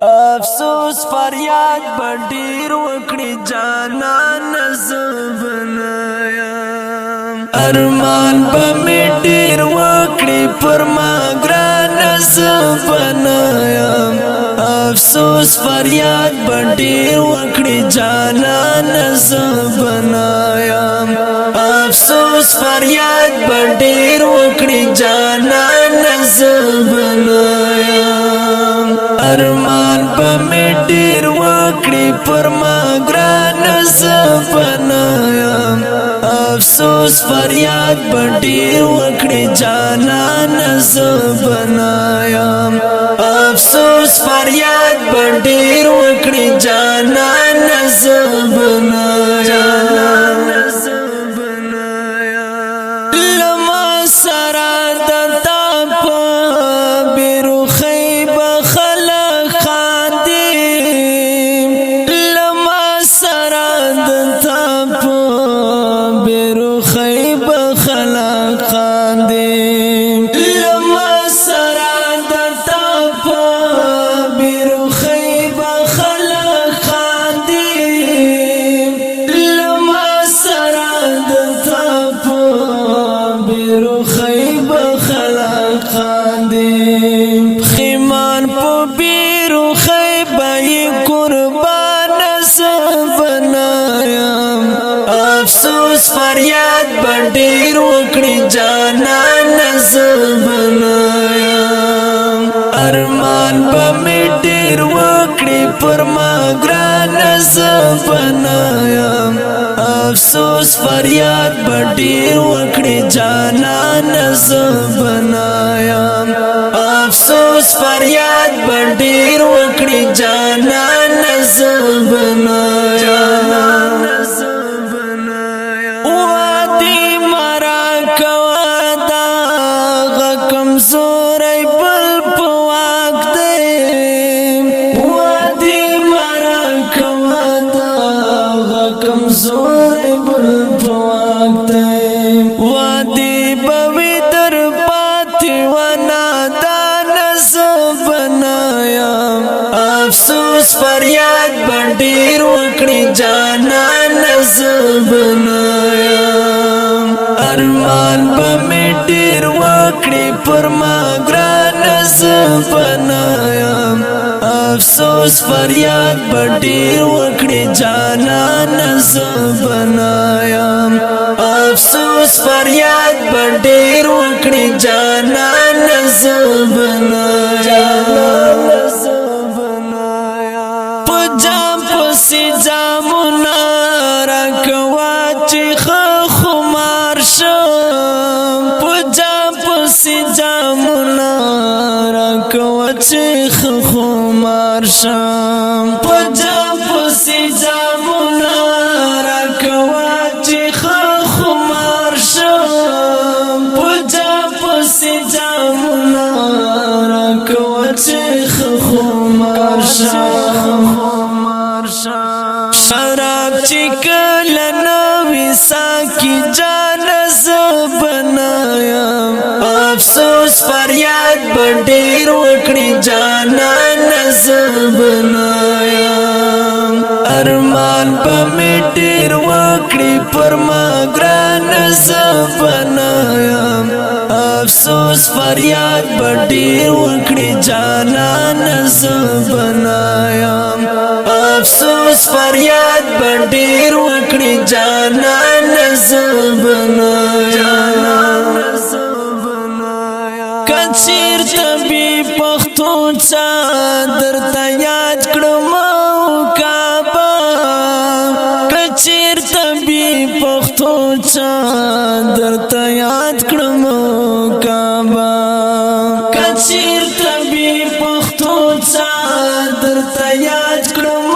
افسوس فریاد بډیر وکړي جانان زبنایم ارمان به می ډیر وکړي پر ما ګران زبنایم افسوس فریاد بډیر وکړي جانان زبنایم افسوس فریاد بډیر وکړي جانان زبنایم ارمان په می ډیر وکړي پر ما ګران زبنایم افسوس فریاد بډیر وکړي جانان زبنایم افسوس فریاد بډیر وکړي جانان زبنایم لما سره د تاپ بیرو خیب خلق خادم لما سره د تاپ بیرو خیب خلق خادم لما سره د تاپ بیرو خیب خلق خادم لما سره د تاپ بیرو خیب خلق خادم خیمان پو بیرو خیب قربان زبنایم افسوس فریاد بډیر وکړي جانان زبنایم ارمان به می ډیر وکړي پر ما ګران زبنایم افسوس فریاد بډیر وکړي جانان زبنایم افسوس فریاد بډیر وکړي جانان زبنایم وادي مرا کوا دا کمزور بل پواک دے وادي مرا کوا دا کمزور بل پواک دے وادي بوی در پاتی ونا دان زبنایم افسوس فریاد بډیر وکړي جانان زبنایم ارمان به می ډیر وکړي پر ما ګران زبنایم افسوس فریاد بډیر وکړي جانان زبنایم افسوس فریاد بډیر وکړي جانان زبنایم پجام پسی جامونا رکوا چی خمار شم پجام پسی جامونا رکوا چی خمار شم پجام پسی جامونا رکوا چی خمار شم پجام پسی جامونا رکوا چی خمار شم شراب چکل نوی ساکی جان زبنایم افسوس فریاد بډیر وکړي جانان زبنایم ارمان په می ډیر وکړي پر ما ګران زبنایم افسوس فریاد بډیر وکړي جانان زبنایم افسوس فریاد بډیر وکړي جانان زبنایم کچیر تبي پختو چادر ته یاد کړم کعبه کچیر تبي پختو چادر ته یاد کړم کعبه کچیر تبي پختو چادر ته یاد کړم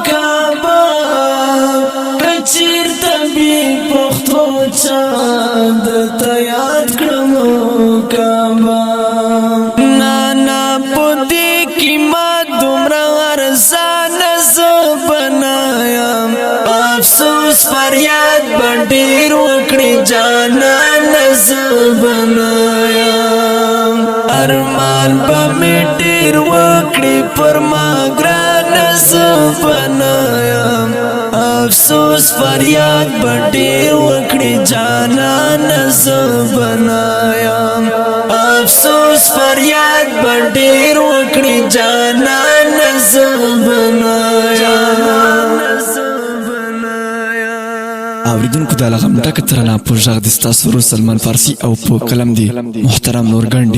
کعبه کچیر تبي پختو چادر ته یاد کړم کعبه نانا پدې کې ما دومره ارزان زبنایم افسوس فریاد بډیر وکړي جانان زبنایم ارمان به می ډیر وکړي پر ما فریاد بډیر وکړي جانان زبنایا افسوس فریاد بډیر وکړي جانان زبنایا اوریدونکو د لغم ډکه ترانه په غږ د ستاسو سلمان فارسی او په قلم دی محترم نورګن